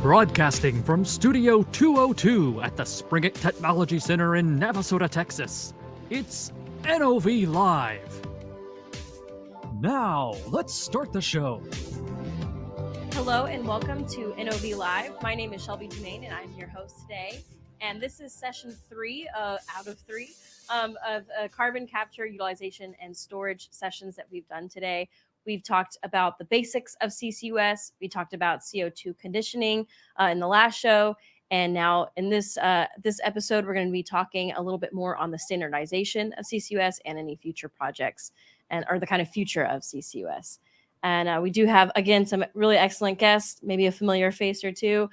Broadcasting from Studio 202 at the Springett Technology Center in Navasota, Texas, it's NOV Live. Now, let's start the show. Hello and welcome to NOV Live. My name is Shelby Jermaine and I'm your host today. And this is session 3 out of 3 of carbon capture, utilization, and storage sessions that we've done today. We've talked about the basics of CCUS. We talked about CO2 conditioning in the last show. And now in this episode, we're going to be talking a little bit more on the standardization of CCUS and any future projects or the kind of future of CCUS. And we do have, again, some really excellent guests, maybe a familiar face or two.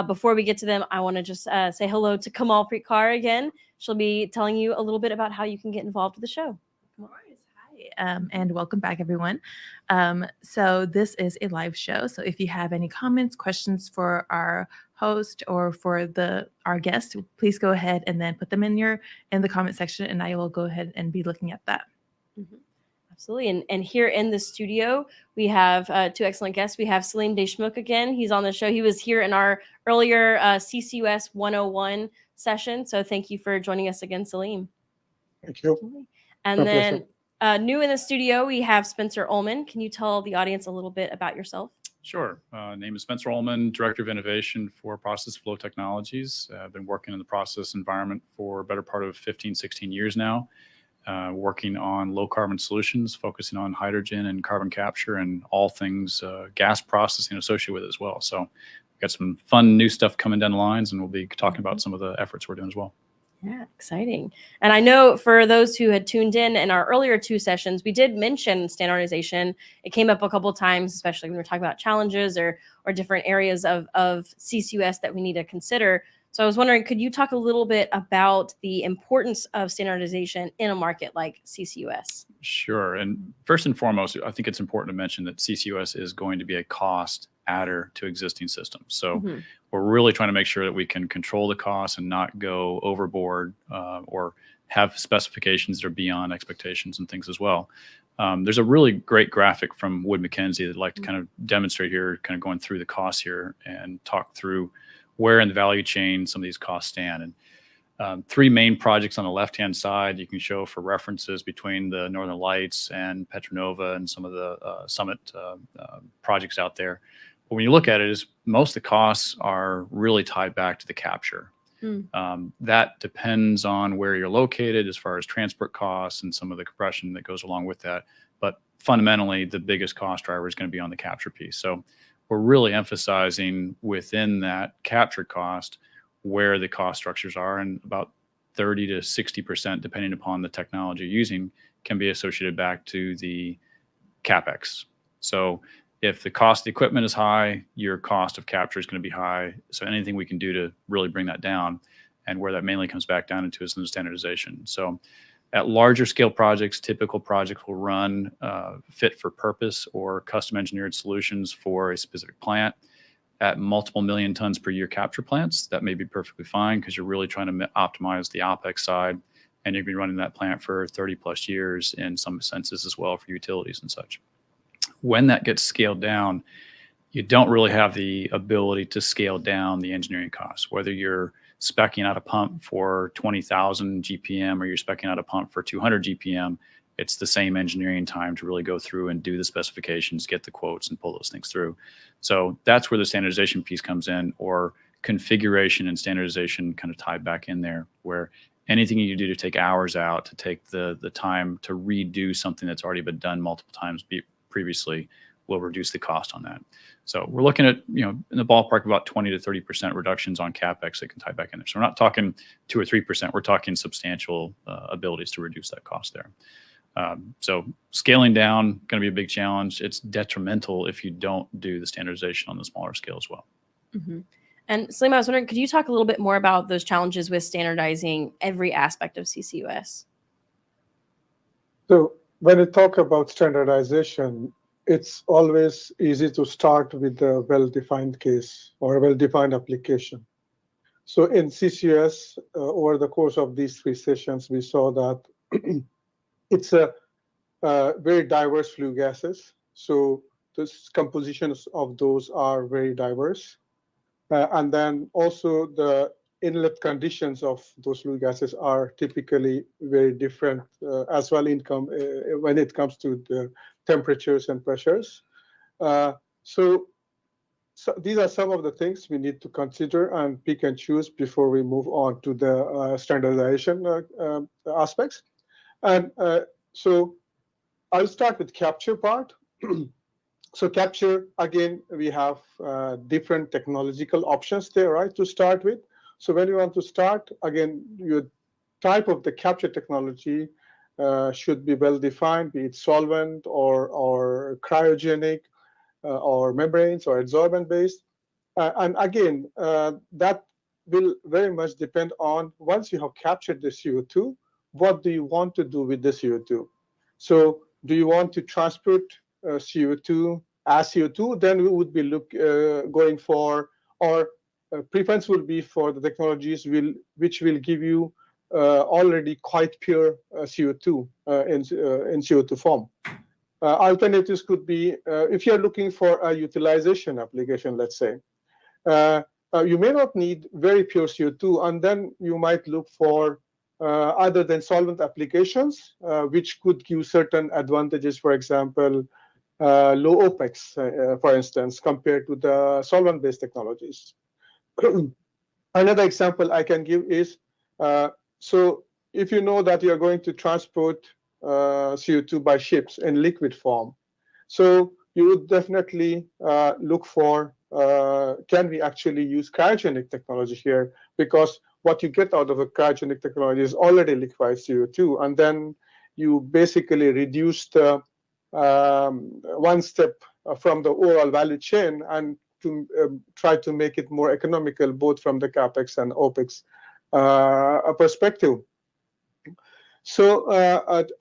Before we get to them, I want to just say hello to Kamal Preetkar again. She'll be telling you a little bit about how you can get involved with the show. Hi, and welcome back, everyone. So this is a live show. So if you have any comments, questions for our host or for our guest, please go ahead and then put them in the comment section, and I will go ahead and be looking at that. Mm-hmm. Absolutely. And here in the studio, we have two excellent guests. We have Salim Deshmukh again. He's on the show. He was here in our earlier CCUS 101 session. So thank you for joining us again, Salim. Thank you. And then new in the studio, we have Spencer Oulman. Can you tell the audience a little bit about yourself? Sure. Name is Spencer Oulman, Director of Innovation for Process Flow Technologies. I've been working in the process environment for a better part of 15, 16 years now. Working on low carbon solutions, focusing on hydrogen and carbon capture and all things gas processing associated with it as well. So we've got some fun new stuff coming down the lines, and we'll be talking about some of the efforts we're doing as well. Yeah, exciting. And I know for those who had tuned in our earlier 2 sessions, we did mention standardization. It came up a couple of times, especially when we're talking about challenges or different areas of CCUS that we need to consider. So I was wondering, could you talk a little bit about the importance of standardization in a market like CCUS? Sure. And first and foremost, I think it's important to mention that CCUS is going to be a cost adder to existing systems. So we're really trying to make sure that we can control the costs and not go overboard or have specifications that are beyond expectations and things as well. There's a really great graphic from Wood Mackenzie that I'd like to kind of demonstrate here, kind of going through the costs here and talk through where in the value chain some of these costs stand. And 3 main projects on the left-hand side you can show for references between the Northern Lights and Petronova and some of the Summit projects out there. But when you look at it, most of the costs are really tied back to the capture. That depends on where you're located as far as transport costs and some of the compression that goes along with that. But fundamentally, the biggest cost driver is going to be on the capture piece. So we're really emphasizing within that capture cost where the cost structures are, and about 30 to 60%, depending upon the technology you're using, can be associated back to the CapEx. So if the cost of the equipment is high, your cost of capture is going to be high. So anything we can do to really bring that down, and where that mainly comes back down into is in the standardization. So at larger scale projects, typical projects will run fit for purpose or custom engineered solutions for a specific plant. At multiple million tons per year capture plants, that may be perfectly fine because you're really trying to optimize the OpEx side, and you've been running that plant for 30 plus years in some senses as well for utilities and such. When that gets scaled down, you don't really have the ability to scale down the engineering costs, whether you're speccing out a pump for 20,000 GPM or you're speccing out a pump for 200 GPM, it's the same engineering time to really go through and do the specifications, get the quotes, and pull those things through. So that's where the standardization piece comes in, or configuration and standardization kind of tied back in there, where anything you do to take hours out, to take the time to redo something that's already been done multiple times previously, will reduce the cost on that. So we're looking at, in the ballpark, about 20 to 30% reductions on CapEx that can tie back in there. So we're not talking 2 or 3%. We're talking substantial abilities to reduce that cost there. So scaling down, going to be a big challenge. It's detrimental if you don't do the standardization on the smaller scale as well. And Salim, I was wondering, could you talk a little bit more about those challenges with standardizing every aspect of CCUS? So when we talk about standardization, it's always easy to start with a well-defined case or a well-defined application. So in CCUS, over the course of these 3 sessions, we saw that it's a very diverse flue gases. So the compositions of those are very diverse. And then also the inlet conditions of those flue gases are typically very different as well when it comes to the temperatures and pressures. So these are some of the things we need to consider and pick and choose before we move on to the standardization aspects. And so I'll start with capture part. So capture, again, we have different technological options there, right, to start with. So when you want to start, again, your type of the capture technology should be well defined, be it solvent or cryogenic or membranes or adsorbent based. And again, that will very much depend on, once you have captured the CO2, what do you want to do with the CO2? So do you want to transport CO2 as CO2? Then we would be going for, or preference will be for the technologies which will give you already quite pure CO2 in CO2 form. Alternatives could be, if you're looking for a utilization application, let's say, you may not need very pure CO2, and then you might look for other than solvent applications, which could give certain advantages, for example, low OPEX, for instance, compared to the solvent-based technologies. Another example I can give is, so if you know that you're going to transport CO2 by ships in liquid form, so you would definitely look for, can we actually use cryogenic technology here? Because what you get out of a cryogenic technology is already liquefied CO2, and then you basically reduce the one step from the overall value chain and to try to make it more economical, both from the CapEx and OpEx perspective. So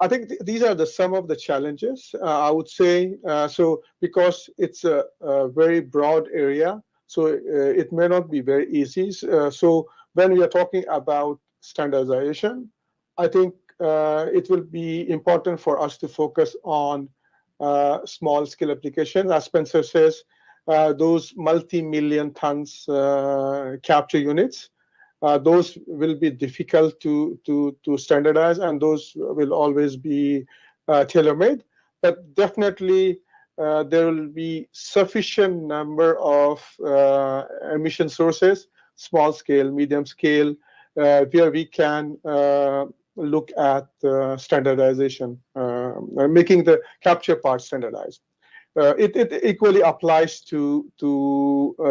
I think these are some of the challenges, I would say. So because it's a very broad area, so it may not be very easy. So when we are talking about standardization, I think it will be important for us to focus on small scale applications. As Spencer says, those multi-million tons capture units, those will be difficult to standardize, and those will always be tailor-made. But definitely, there will be sufficient number of emission sources, small scale, medium scale, where we can look at standardization, making the capture part standardized. It equally applies to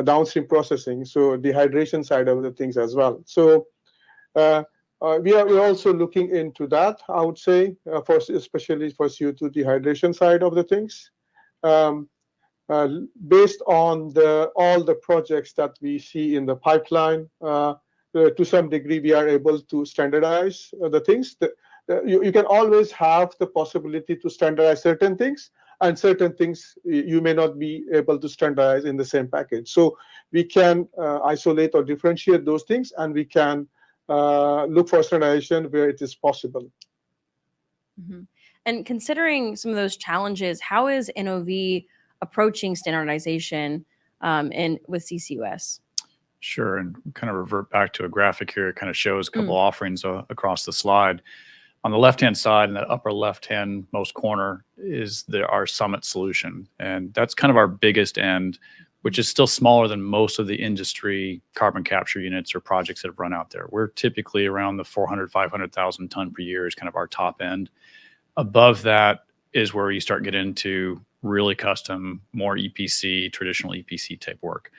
downstream processing, so dehydration side of the things as well. So we're also looking into that, I would say, especially for CO2 dehydration side of the things. Based on all the projects that we see in the pipeline, to some degree, we are able to standardize the things. You can always have the possibility to standardize certain things, and certain things you may not be able to standardize in the same package. So we can isolate or differentiate those things, and we can look for standardization where it is possible. Mm-hmm. And considering some of those challenges, how is NOV approaching standardization with CCUS? Sure, and kind of revert back to a graphic here. It kind of shows a couple offerings across the slide. On the left-hand side, in the upper left-hand most corner, is our Summit solution. And that's kind of our biggest end, which is still smaller than most of the industry carbon capture units or projects that have run out there. We're typically around the 400, 500,000 ton per year is kind of our top end. Above that is where you start getting into really custom, more EPC, traditional EPC type work.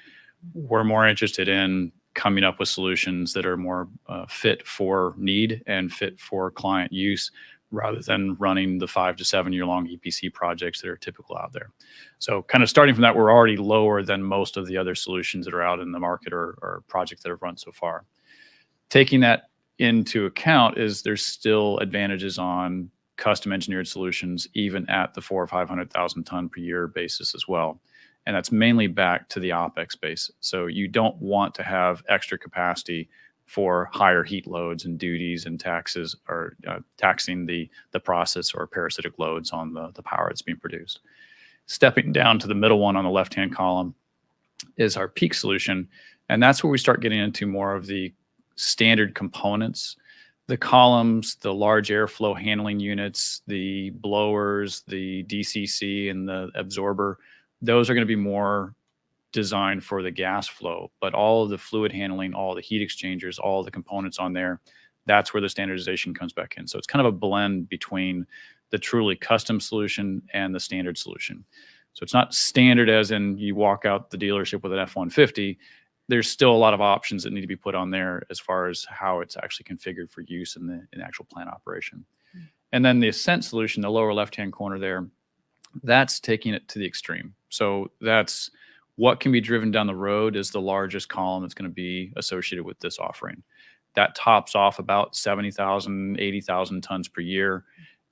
We're more interested in coming up with solutions that are more fit for need and fit for client use, rather than running the 5 to 7 year long EPC projects that are typical out there. So kind of starting from that, we're already lower than most of the other solutions that are out in the market or projects that have run so far. Taking that into account, there's still advantages on custom engineered solutions, even at the 400 or 500,000 ton per year basis as well. And that's mainly back to the OpEx base. So you don't want to have extra capacity for higher heat loads and duties and taxes, or taxing the process or parasitic loads on the power that's being produced. Stepping down to the middle one on the left-hand column is our peak solution. And that's where we start getting into more of the standard components, the columns, the large airflow handling units, the blowers, the DCC, and the absorber. Those are going to be more designed for the gas flow, but all of the fluid handling, all the heat exchangers, all the components on there, that's where the standardization comes back in. So it's kind of a blend between the truly custom solution and the standard solution. So it's not standard as in you walk out the dealership with an F-150. There's still a lot of options that need to be put on there as far as how it's actually configured for use in the actual plant operation. And then the Ascent solution, the lower left-hand corner there, that's taking it to the extreme. So that's what can be driven down the road is the largest column that's going to be associated with this offering. That tops off about 70,000, 80,000 tons per year.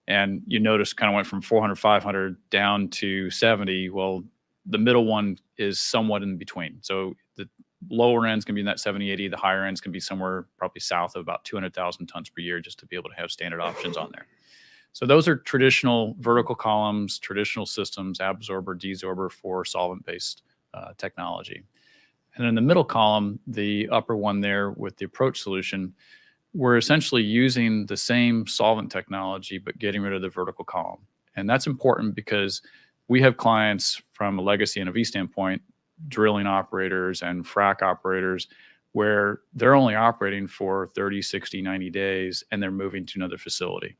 And you notice kind of went from 400, 500 down to 70. Well, the middle one is somewhat in between. So the lower end's going to be in that 70, 80. The higher end's going to be somewhere probably south of about 200,000 tons per year just to be able to have standard options on there. So those are traditional vertical columns, traditional systems, absorber, desorber for solvent-based technology. And in the middle column, the upper one there with the approach solution, we're essentially using the same solvent technology, but getting rid of the vertical column. And that's important because we have clients from a legacy NOV standpoint, drilling operators and frac operators, where they're only operating for 30, 60, 90 days, and they're moving to another facility.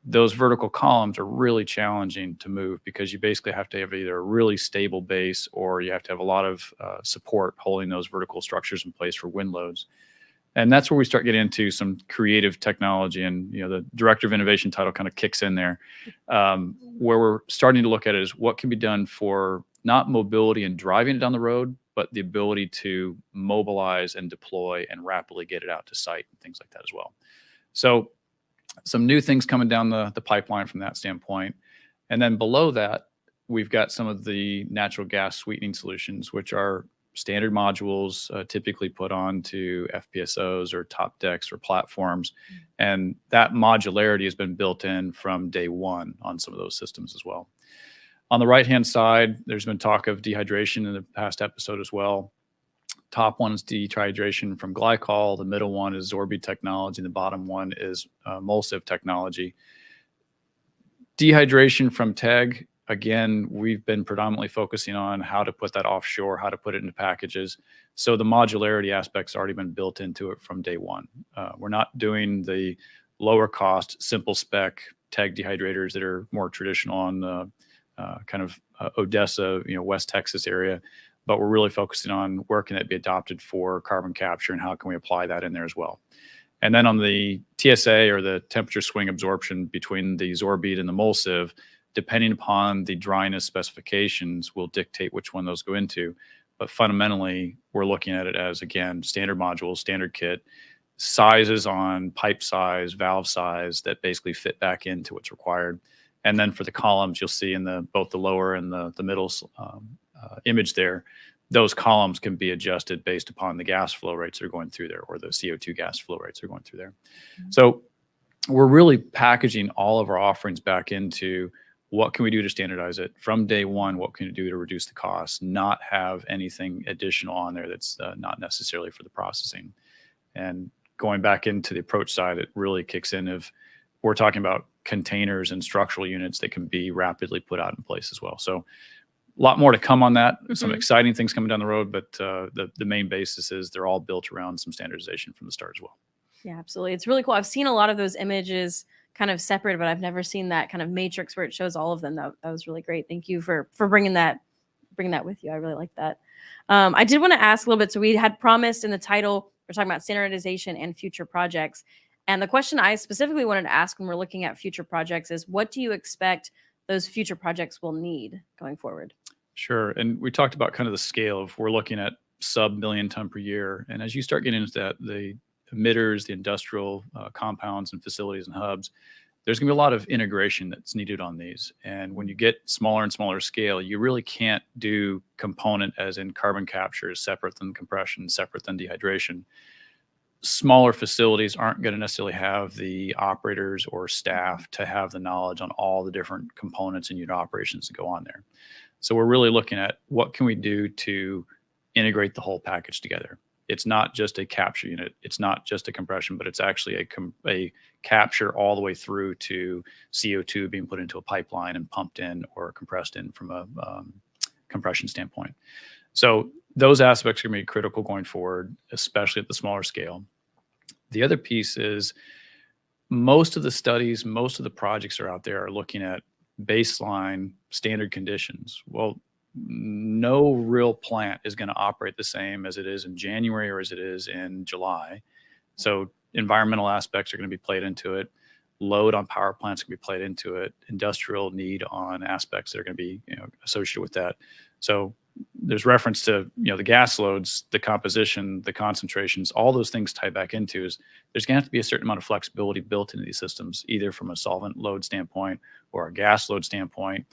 Those vertical columns are really challenging to move because you basically have to have either a really stable base or you have to have a lot of support holding those vertical structures in place for wind loads. And that's where we start getting into some creative technology, and the Director of Innovation title kind of kicks in there, where we're starting to look at it as what can be done for not mobility and driving it down the road, but the ability to mobilize and deploy and rapidly get it out to site and things like that as well. So some new things coming down the pipeline from that standpoint. And then below that, we've got some of the natural gas sweetening solutions, which are standard modules typically put onto FPSOs or top decks or platforms. And that modularity has been built in from day one on some of those systems as well. On the right-hand side, there's been talk of dehydration in the past episode as well. Top one is dehydration from glycol. The middle one is Zorbi technology. And the bottom one is emulsive technology. Dehydration from TEG, again, we've been predominantly focusing on how to put that offshore, how to put it into packages. So the modularity aspect's already been built into it from day one. We're not doing the lower cost, simple spec TEG dehydrators that are more traditional on the kind of Odessa, West Texas area. But we're really focusing on where can that be adopted for carbon capture and how can we apply that in there as well. And then on the TSA, or the temperature swing absorption between the Zorbead and the emulsive, depending upon the dryness specifications, will dictate which one those go into. But fundamentally, we're looking at it as, again, standard modules, standard kit, sizes on pipe size, valve size that basically fit back into what's required. And then for the columns, you'll see in both the lower and the middle image there, those columns can be adjusted based upon the gas flow rates that are going through there, or the CO2 gas flow rates that are going through there. So we're really packaging all of our offerings back into what can we do to standardize it from day one, what can we do to reduce the cost, not have anything additional on there that's not necessarily for the processing. And going back into the approach side, it really kicks in if we're talking about containers and structural units that can be rapidly put out in place as well. So a lot more to come on that. Some exciting things coming down the road, but the main basis is they're all built around some standardization from the start as well. Yeah, absolutely. It's really cool. I've seen a lot of those images kind of separate, but I've never seen that kind of matrix where it shows all of them. That was really great. Thank you for bringing that with you. I really like that. I did want to ask a little bit. So we had promised in the title, we're talking about standardization and future projects. And the question I specifically wanted to ask when we're looking at future projects is, what do you expect those future projects will need going forward? Sure. And we talked about kind of the scale of, we're looking at sub-million ton per year. And as you start getting into that, the emitters, the industrial compounds and facilities and hubs, there's going to be a lot of integration that's needed on these. And when you get smaller and smaller scale, you really can't do component as in carbon capture is separate than compression, separate than dehydration. Smaller facilities aren't going to necessarily have the operators or staff to have the knowledge on all the different components and unit operations that go on there. So we're really looking at what can we do to integrate the whole package together. It's not just a capture unit. It's not just a compression, but it's actually a capture all the way through to CO2 being put into a pipeline and pumped in or compressed in from a compression standpoint. So those aspects are going to be critical going forward, especially at the smaller scale. The other piece is most of the studies, most of the projects are out there are looking at baseline standard conditions. Well, no real plant is going to operate the same as it is in January or as it is in July. So environmental aspects are going to be played into it. Load on power plants can be played into it. Industrial need on aspects that are going to be associated with that. So there's reference to the gas loads, the composition, the concentrations, all those things tie back into is there's going to have to be a certain amount of flexibility built into these systems, either from a solvent load standpoint or a gas load standpoint.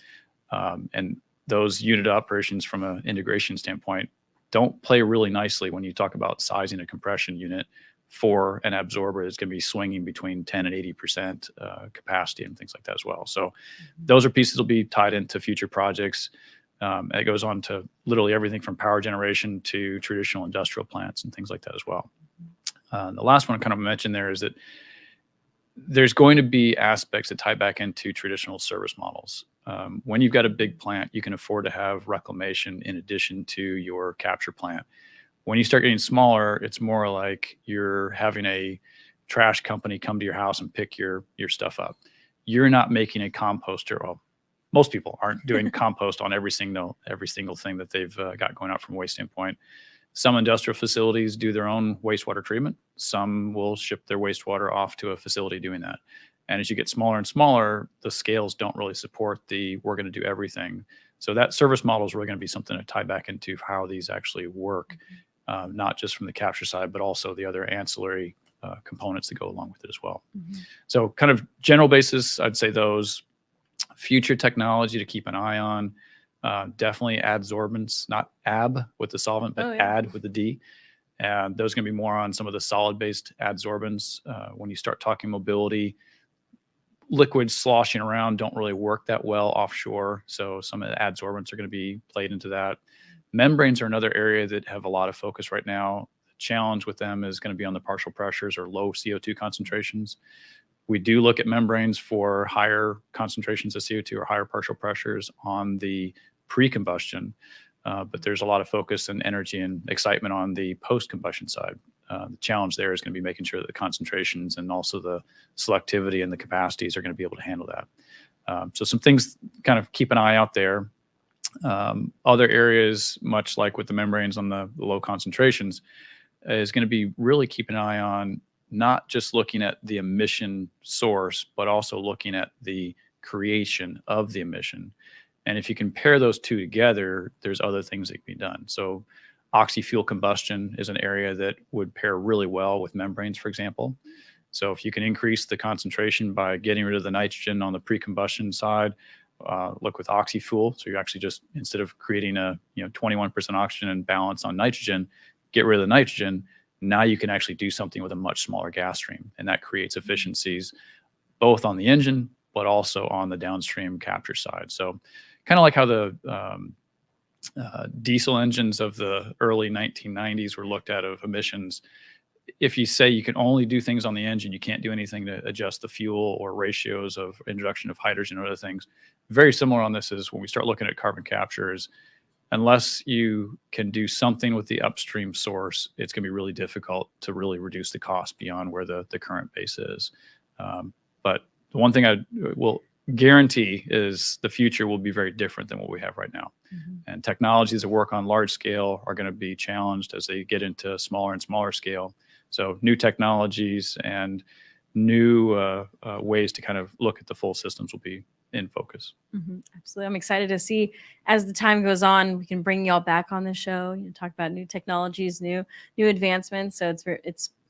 And those unit operations from an integration standpoint don't play really nicely when you talk about sizing a compression unit for an absorber that's going to be swinging between 10 and 80% capacity and things like that as well. So those are pieces that will be tied into future projects. It goes on to literally everything from power generation to traditional industrial plants and things like that as well. The last one I kind of mentioned there is that there's going to be aspects that tie back into traditional service models. When you've got a big plant, you can afford to have reclamation in addition to your capture plant. When you start getting smaller, it's more like you're having a trash company come to your house and pick your stuff up. You're not making a composter. Well, most people aren't doing compost on every single thing that they've got going out from a waste standpoint. Some industrial facilities do their own wastewater treatment. Some will ship their wastewater off to a facility doing that. And as you get smaller and smaller, the scales don't really support we're going to do everything. So that service model is really going to be something to tie back into how these actually work, not just from the capture side, but also the other ancillary components that go along with it as well. So kind of general basis, I'd say those. Future technology to keep an eye on, definitely adsorbents, not AB with the solvent, but add with the D. And those are going to be more on some of the solid-based adsorbents. When you start talking mobility, liquids sloshing around don't really work that well offshore. So some of the adsorbents are going to be played into that. Membranes are another area that have a lot of focus right now. The challenge with them is going to be on the partial pressures or low CO2 concentrations. We do look at membranes for higher concentrations of CO2 or higher partial pressures on the pre-combustion, but there's a lot of focus and energy and excitement on the post-combustion side. The challenge there is going to be making sure that the concentrations and also the selectivity and the capacities are going to be able to handle that. So some things kind of keep an eye out there. Other areas, much like with the membranes on the low concentrations, is going to be really keep an eye on not just looking at the emission source, but also looking at the creation of the emission. And if you compare those two together, there's other things that can be done. So oxy-fuel combustion is an area that would pair really well with membranes, for example. So if you can increase the concentration by getting rid of the nitrogen on the pre-combustion side, look with oxy-fuel. So you actually just, instead of creating a 21% oxygen and balance on nitrogen, get rid of the nitrogen. Now you can actually do something with a much smaller gas stream, and that creates efficiencies both on the engine, but also on the downstream capture side. So kind of like how the diesel engines of the early 1990s were looked at of emissions. If you say you can only do things on the engine, you can't do anything to adjust the fuel or ratios of introduction of hydrogen or other things. Very similar on this is when we start looking at carbon capture is, unless you can do something with the upstream source, it's going to be really difficult to really reduce the cost beyond where the current base is. But the one thing I will guarantee is the future will be very different than what we have right now. And technologies that work on large scale are going to be challenged as they get into smaller and smaller scale. So new technologies and new ways to kind of look at the full systems will be in focus. Absolutely. I'm excited to see as the time goes on, we can bring y'all back on the show, talk about new technologies, new advancements. So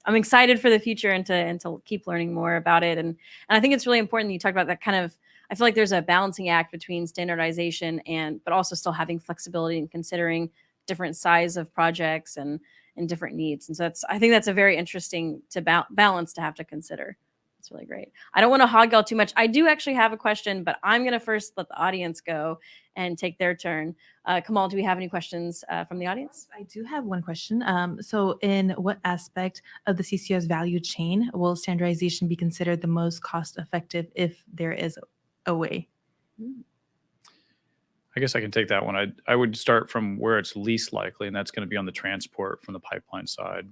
I'm excited for the future and to keep learning more about it. And I think it's really important that you talk about that kind of, I feel like there's a balancing act between standardization but also still having flexibility and considering different size of projects and different needs. And so I think that's a very interesting balance to have to consider. That's really great. I don't want to hog y'all too much. I do actually have a question, but I'm going to first let the audience go and take their turn. Kamal, do we have any questions from the audience? I do have one question. So in what aspect of the CCUS value chain will standardization be considered the most cost effective if there is a way? I guess I can take that one. I would start from where it's least likely, and that's going to be on the transport from the pipeline side.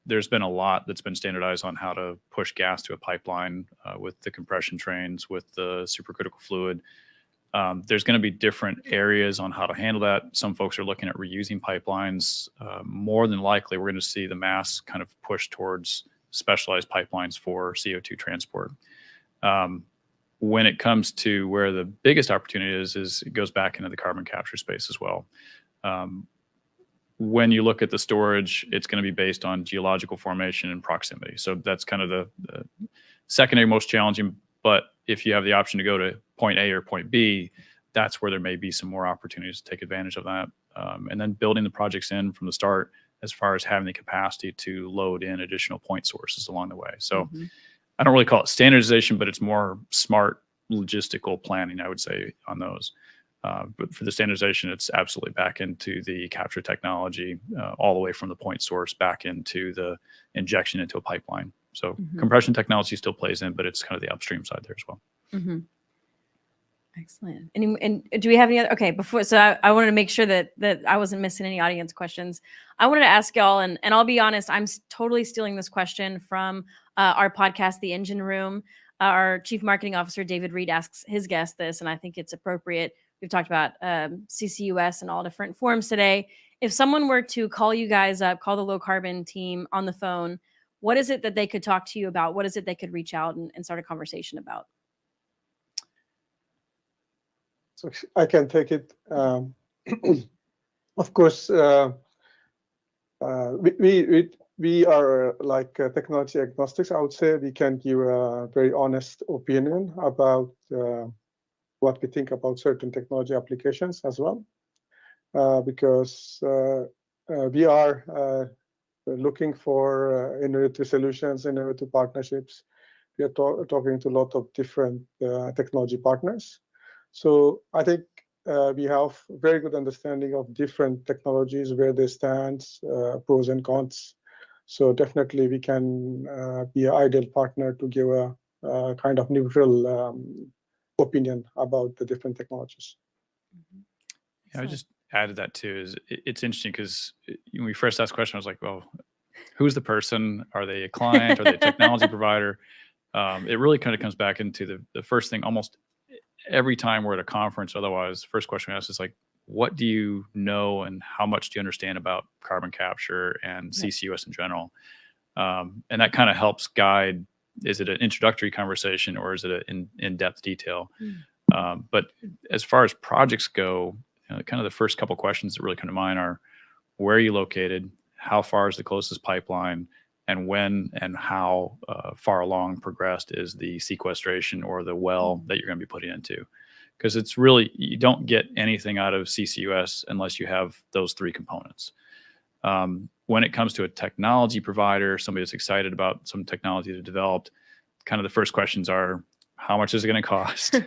There's been a lot that's been standardized on how to push gas to a pipeline with the compression trains, with the supercritical fluid. There's going to be different areas on how to handle that. Some folks are looking at reusing pipelines. More than likely, we're going to see the mass kind of push towards specialized pipelines for CO2 transport. When it comes to where the biggest opportunity is it goes back into the carbon capture space as well. When you look at the storage, it's going to be based on geological formation and proximity. So that's kind of the secondary most challenging. But if you have the option to go to point A or point B, that's where there may be some more opportunities to take advantage of that. And then building the projects in from the start as far as having the capacity to load in additional point sources along the way. So I don't really call it standardization, but it's more smart logistical planning, I would say, on those. But for the standardization, it's absolutely back into the capture technology, all the way from the point source back into the injection into a pipeline. So compression technology still plays in, but it's kind of the upstream side there as well. Excellent. And do we have any other? Okay, before, so I wanted to make sure that I wasn't missing any audience questions. I wanted to ask y'all, and I'll be honest, I'm totally stealing this question from our podcast, The Engine Room. Our Chief Marketing Officer, David Reed, asks his guest this, and I think it's appropriate. We've talked about CCUS in all different forms today. If someone were to call you guys up, call the low carbon team on the phone, what is it that they could talk to you about? What is it they could reach out and start a conversation about? So I can take it. Of course, we are like technology agnostics. I would say we can give a very honest opinion about what we think about certain technology applications as well, because we are looking for innovative solutions, innovative partnerships. We are talking to a lot of different technology partners. So I think we have very good understanding of different technologies, where they stand, pros and cons. So definitely we can be an ideal partner to give a kind of neutral opinion about the different technologies. Yeah, I just added that too. It's interesting because when we first asked the question, I was like, well, who's the person? Are they a client? Are they a technology provider? It really kind of comes back into the first thing almost every time we're at a conference. Otherwise, first question we ask is like, what do you know and how much do you understand about carbon capture and CCUS in general? And that kind of helps guide, is it an introductory conversation or is it an in-depth detail? But as far as projects go, kind of the first couple questions that really come to mind are, where are you located? How far is the closest pipeline? And when and how far along progressed is the sequestration or the well that you're going to be putting into? Because it's really, you don't get anything out of CCUS unless you have those three components. When it comes to a technology provider, somebody that's excited about some technology they've developed, kind of the first questions are, how much is it going to cost?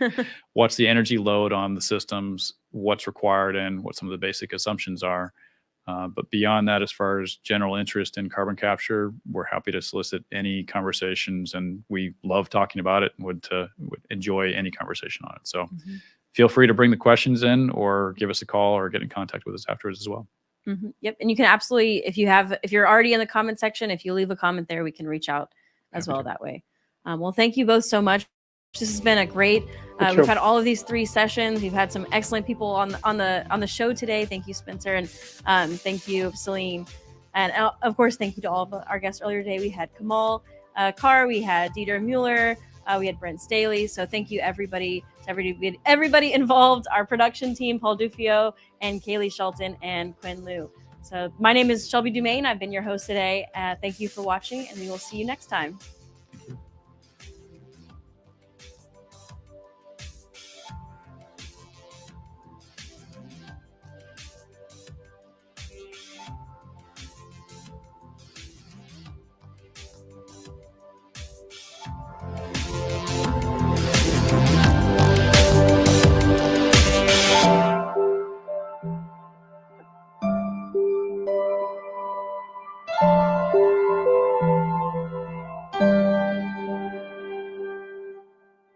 What's the energy load on the systems? What's required and what some of the basic assumptions are? But beyond that, as far as general interest in carbon capture, we're happy to solicit any conversations, and we love talking about it and would enjoy any conversation on it. So feel free to bring the questions in or give us a call or get in contact with us afterwards as well. Yep. And you can absolutely, if you're already in the comment section, if you leave a comment there, we can reach out as well that way. Well, thank you both so much. This has been a great, we've had all of these 3 sessions. We've had some excellent people on the show today. Thank you, Spencer. And thank you, Salim. And of course, thank you to all of our guests earlier today. We had Kamal Carr, we had Dieter Mueller, we had Brent Staley. So thank you everybody involved, our production team, Paul Dufio and Kaylee Shelton and Quinn Liu. So my name is Shelby Dumaine. I've been your host today. Thank you for watching, and we will see you next time.